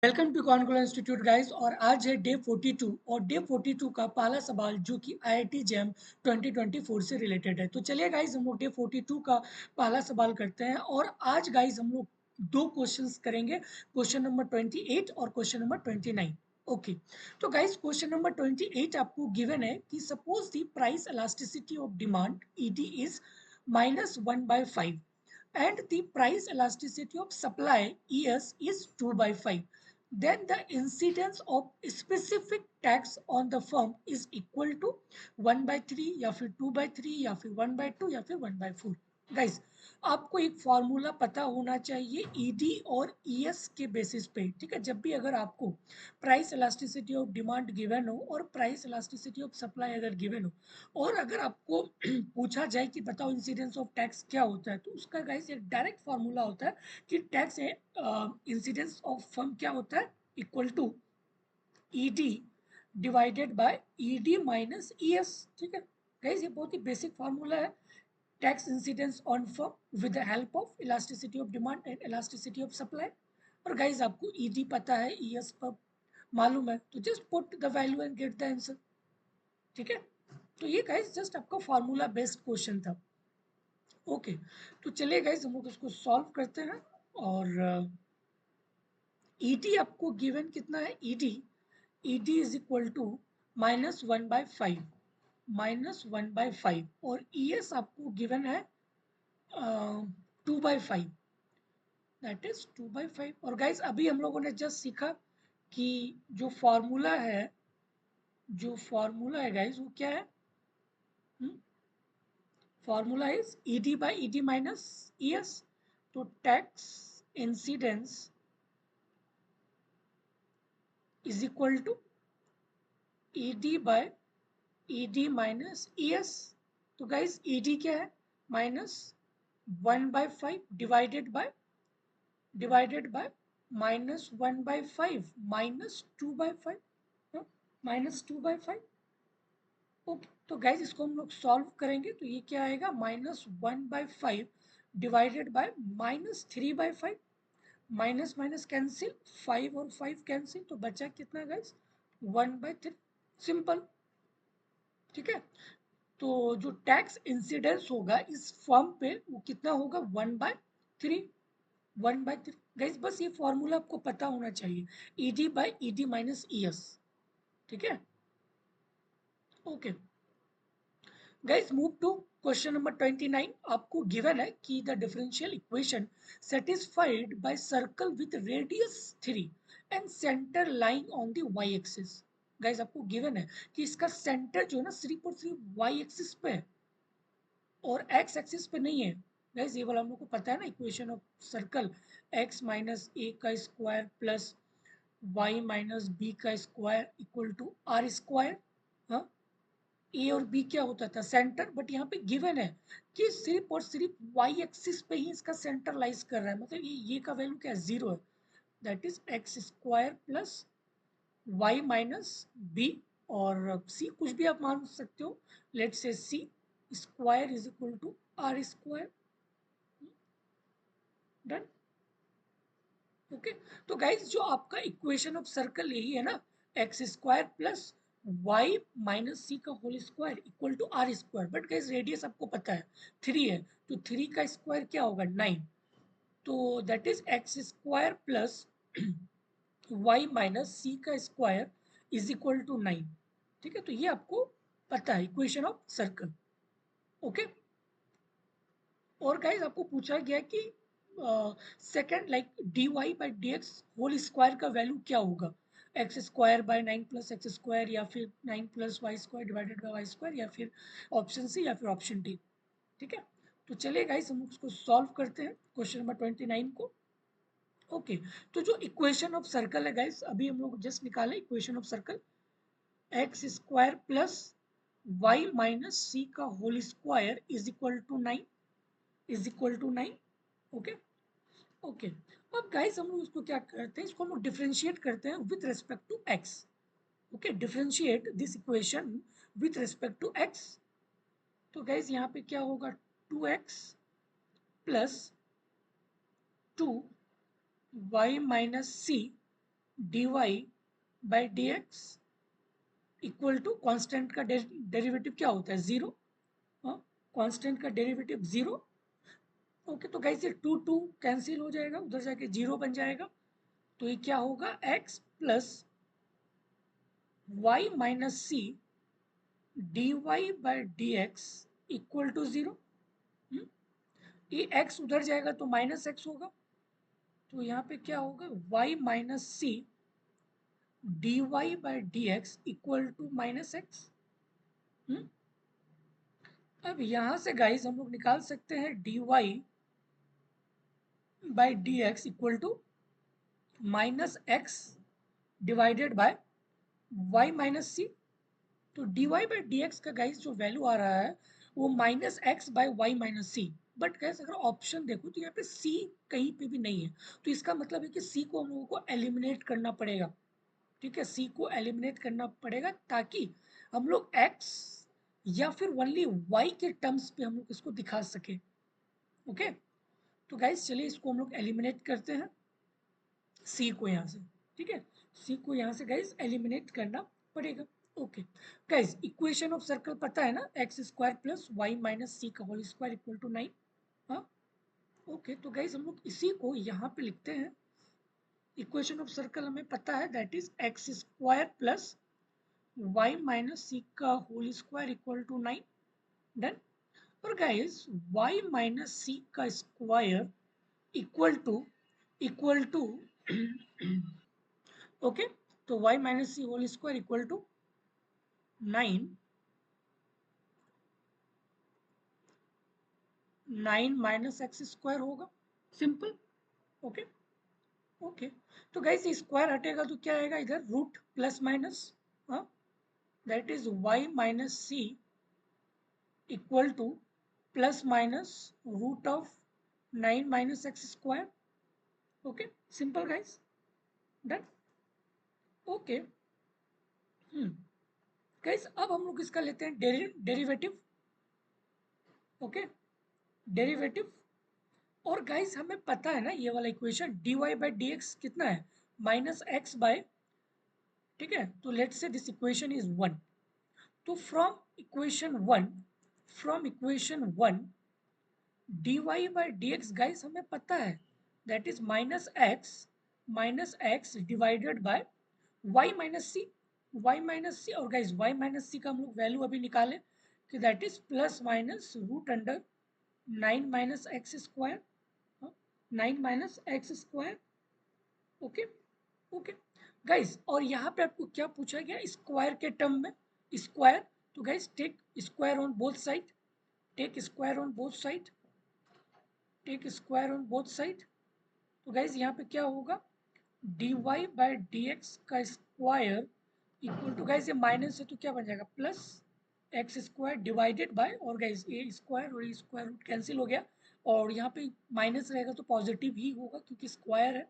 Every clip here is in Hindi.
वेलकम टू कॉन्कुलर इंस्टीट्यूट गाइस। और आज है डे 42 और डे 42 का पहला सवाल जो कि आईआईटी जैम 2024 से रिलेटेड है। तो चलिए गाइस हम लोग डे 42 का पहला सवाल करते हैं। और आज गाइस हम लोग दो क्वेश्चंस करेंगे, क्वेश्चन नंबर 28 और क्वेश्चन नंबर 29। ओके, तो गाइस क्वेश्चन नंबर 28 आपको गिवन है कि suppose the price elasticity of demand ED is -1/5 and the price elasticity of supply ES is 2/5, then the incidence of specific tax on the firm is equal to 1/3 या फिर 2/3 या फिर 1/2 या फिर 1/4। गाइस आपको एक फॉर्मूला पता होना चाहिए ईडी और ईएस के बेसिस पे, ठीक है। जब भी अगर आपको price elasticity of demand given हो और प्राइस इलास्टिसिटी ऑफ सप्लाई अगर गिवन हो और अगर आपको पूछा जाए कि बताओ इंसिडेंस ऑफ टैक्स क्या होता है, तो उसका गाइस एक डायरेक्ट फॉर्मूला होता है कि टैक्स इंसिडेंस ऑफ फर्म क्या होता है, equal to ED divided by ED minus ES, ठीक है। गाइस ये बहुत ही बेसिक फॉर्मूला है, tax incidence on firm with the help of elasticity of demand and elasticity of supply. और गाइस आपको ईडी पता है, ईएस पर मालूम है, तो just put the value and get the answer, ठीक है। तो ये गाइस जस्ट आपका फॉर्मूला बेस्ड क्वेश्चन था। ओके, तो चलिए गाइस हम लोग इसको सॉल्व करते हैं। और ईडी आपको गिवन कितना है, ईडी इज इक्वल टू -1/5, -1/5, और ईएस आपको गिवन है 2/5, दैट इज 2/5। और गाइस अभी हम लोगों ने जस्ट सीखा कि जो फॉर्मूला है, गाइस वो क्या है, formula is ED by ED minus ES. तो tax incidence is equal to ED by ED minus ES. तो गाइस ईडी क्या है, -1/5 डिवाइडेड बाय -1/5 -2/5, -2/5। ओके, तो गाइज इसको हम लोग सॉल्व करेंगे तो ये क्या आएगा, -1/5 divided bye -3/5, minus minus cancel, 5 और 5 कैंसिल, तो बचा कितना गाइज, 1/3, सिंपल, ठीक है। तो जो टैक्स इंसिडेंस होगा इस फॉर्म पे वो कितना होगा, 1/3, 1/3। गाइज बस ये फॉर्मूला आपको पता होना चाहिए, ED by ED minus ES, ठीक है। Okay guys, move to question number 29। आपको गिवन है कि the differential equation satisfied by circle with radius 3 and centre line on the y axis. Guys आपको गिवन है कि इसका सेंटर जो है ना सिर्फ और सिर्फ वाई एक्सिस पे है और एक्स एक्सिस पे नहीं है। गाइस ये वाला हम लोग को पता है ना, equation of circle, x minus a का square plus y minus b का square equal to r square. हाँ, ए और बी क्या होता था, सेंटर, बट यहाँ पे गिवन है कि सिर्फ और सिर्फ वाई एक्सिस पे ही इसका सेंटर लाइज कर रहा है, मतलब ये का वैल्यू क्या है, 0 है, that is x square plus y minus b, और सी कुछ भी आप मान सकते हो, let say c square is equal to r square, done. Okay, तो गाइज जो आपका इक्वेशन ऑफ सर्कल यही है ना, x square plus y minus c का whole square equal to r square, but guys radius आपको पता है 3 है, तो 3 का स्क्वायर क्या होगा, 9, तो that is x square plus y minus c का स्क्वायर इज इक्वल टू 9, ठीक है। तो ये आपको पता है इक्वेशन ऑफ सर्कल। ओके, और गाइज आपको पूछा गया कि second like d y by d x whole square का वैल्यू क्या होगा, x square by 9 plus x square या फिर 9 plus y square divided by y square या फिर ऑप्शन सी या फिर ऑप्शन डी, ठीक है। तो चलिए गाइस हम उसको सॉल्व करते हैं क्वेश्चन नंबर 29 को। ओके, तो जो इक्वेशन ऑफ सर्कल है गाइस, अभी हम लोग जस्ट निकाले equation of circle, x square plus y minus c का whole square is equal to 9, is equal to 9। Okay, okay, अब गाइस हम लोग इसको क्या करते हैं, इसको हम लोग डिफरेंशिएट करते हैं with respect to x. Okay, differentiate this equation with respect to x. तो गाइस यहाँ पे क्या होगा, 2x plus 2 y minus c dy by d x equal to constant का डेरिवेटिव क्या होता है, जीरो। कॉन्स्टेंट का डेरिवेटिव जीरो। ओके, तो गाइस ये टू टू कैंसिल हो जाएगा, उधर जाके जीरो बन जाएगा। तो ये क्या होगा, x plus y minus c d y by d x equal to zero. ये x उधर जाएगा तो माइनस एक्स होगा, तो यहाँ पे क्या होगा, y minus c d y by d x equal to minus x. अब यहां से गाइस हम लोग निकाल सकते हैं dy by d x equal to minus x divided by y minus c. तो dy बाई डी एक्स का गाइस जो वैल्यू आ रहा है वो minus x by y minus c. But guys अगर ऑप्शन देखो तो यहाँ पे c कहीं पे भी नहीं है, तो इसका मतलब है कि c को हम लोगों को एलिमिनेट करना पड़ेगा। ठीक है, c को एलिमिनेट करना पड़ेगा ताकि हम लोग x या फिर ओनली y के टर्म्स पे हम लोग इसको दिखा सके। ओके, तो गाइस चलिए इसको हम लोग एलिमिनेट करते हैं सी को यहाँ से। ठीक है, सी को यहाँ से गाइस एलिमिनेट करना पड़ेगा। Okay guys, equation of circle पता है ना, x square plus y minus c का होल स्क्वायर इक्वल टू 9। हाँ, ओके, तो गाइस हम लोग इसी को यहाँ पे लिखते हैं। इक्वेशन ऑफ सर्कल हमें पता है, that is x square plus y minus c का whole square equal to 9। Done. और गाइस y माइनस सी का स्क्वायर इक्वल टू ओके, तो y minus c whole square equal to 9 minus x square होगा, सिंपल। ओके, ओके, तो गाइस स्क्वायर हटेगा तो क्या आएगा इधर, रूट प्लस माइनस, हाँ, that is y minus c equal to plus minus root of 9 minus x square. Okay, simple guys, done. Okay, guys अब हम लोग इसका लेते हैं डेरिवेटिव। Okay, derivative. और गाइस हमें पता है ना ये वाला equation dy by d x कितना है, माइनस एक्स बाय, ठीक है, तो let's say this equation is 1। तो from equation 1 dy by d x guys हमें पता है, that is minus x divided by y minus c. और गाइस y माइनस सी का हम लोग वैल्यू अभी निकाले कि that is plus minus root under 9 minus x square, 9 - x²। Okay, okay guys, और यहाँ पे आपको क्या पूछा गया, स्क्वायर के टर्म में स्क्वायर। तो guys take square on both side, take square on both side, take square on both side. तो गाइस यहाँ पे क्या होगा, dy बाई डी एक्स का स्क्वायर इक्वल टू, गाइस ये माइनस है तो क्या बन जाएगा, plus x square divided by, और गाइस ए स्क्वायर और स्क्वायर रूट कैंसिल हो गया, और यहाँ पे माइनस रहेगा तो पॉजिटिव ही होगा क्योंकि स्क्वायर है।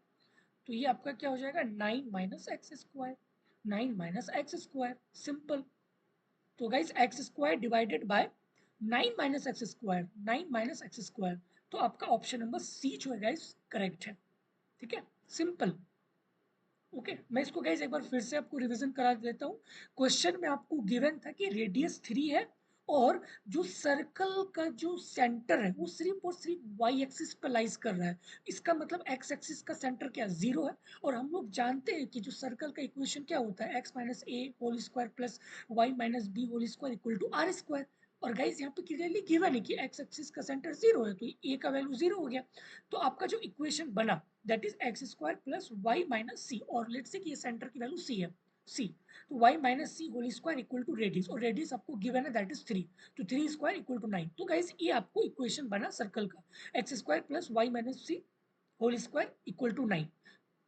तो ये आपका क्या हो जाएगा, 9 minus x square, 9 minus x square, simple. तो guys x square divided by 9 minus x square, 9 minus x square. तो आपका ऑप्शन नंबर सी जो है गाइस करेक्ट है। ठीक है, सिंपल। ओके, मैं इसको गाइस एक बार फिर से आपको रिवीजन करा देता हूँ। क्वेश्चन में आपको गिवन था कि रेडियस 3 है और जो सर्कल का जो सेंटर है वो सिर्फ और सिर्फ वाई एक्सिस पर लाइज कर रहा है। इसका मतलब एक्स एक्सिस का सेंटर क्या, जीरो है। और हम लोग जानते हैं कि जो सर्कल का इक्वेशन क्या होता है, x minus a whole square plus y minus b whole square equal to r square. और गाइस यहाँ पे क्लियरली गिवन है कि एक्स एक्सिस का सेंटर जीरो है, तो ए का वैल्यू जीरो हो गया। तो आपका जो इक्वेशन बना that is x square plus y minus c, और लेट्स से कि ये सेंटर की वैल्यू सी है, सी। तो y minus c whole square equal to radius, और रेडियस आपको गिवन है दैट इज 3, तो 3 स्क्वायर इक्वल टू 9। तो गाइस ये आपको इक्वेशन बना सर्कल का, x square plus y minus c whole square equal to 9।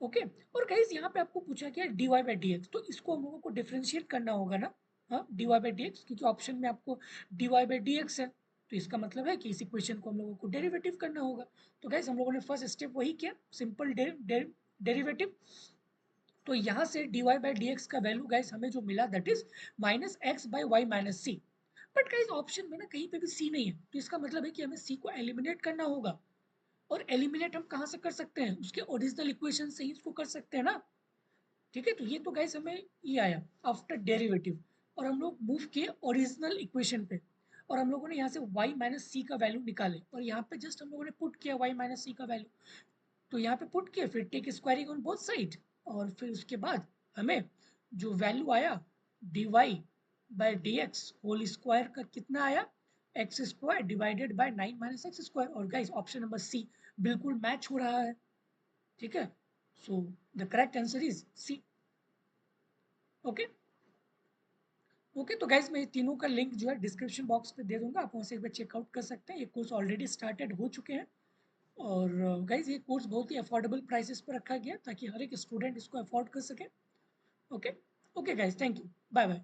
Okay, और गाइस यहाँ पे आपको पूछा गया dy बाई डी एक्स, तो इसको हम लोगों को डिफ्रेंशिएट करना होगा ना, हाँ, dy बाई डी एक्स, क्योंकि ऑप्शन में आपको dy बाई डी एक्स है, तो इसका मतलब है कि इस इक्वेशन को हम लोगों को डेरिवेटिव करना होगा। तो गाइस हम लोगों ने फर्स्ट स्टेप वही किया, सिंपल डेरिवेटिव। तो यहाँ से dy बाई डी एक्स का वैल्यू गाइस हमें जो मिला that is minus x by y minus c. But guys option में ना कहीं पे भी सी नहीं है, तो इसका मतलब है कि हमें सी को एलिमिनेट करना होगा। और एलिमिनेट हम कहाँ से कर सकते हैं, उसके ओरिजिनल इक्वेशन से ही इसको कर सकते हैं ना। ठीक है, तो ये तो गाइस हमें ये आया आफ्टर डेरिवेटिव, और हम लोग मूव किए ओरिजिनल इक्वेशन पे, और हम लोगों ने यहाँ से y माइनस सी का वैल्यू निकाले, और यहाँ पे जस्ट हम लोगों ने पुट किया y माइनस सी का वैल्यू, तो यहाँ पे पुट किया, फिर take squaring on both side, और फिर उसके बाद हमें जो वैल्यू आया dy by d x whole square का कितना आया, x square divided by 9 minus x square, और गाइस ऑप्शन नंबर सी बिल्कुल मैच हो रहा है। ठीक है, so the correct answer is c. Okay, okay, तो गाइज मैं तीनों का लिंक जो है डिस्क्रिप्शन बॉक्स पे दे दूंगा, आप वहाँ से एक बार चेकआउट कर सकते हैं। ये कोर्स ऑलरेडी स्टार्टेड हो चुके हैं, और गाइज ये कोर्स बहुत ही अफोर्डेबल प्राइसेस पर रखा गया ताकि हर एक स्टूडेंट इसको अफोर्ड कर सके। Okay, okay guys, thank you, bye bye.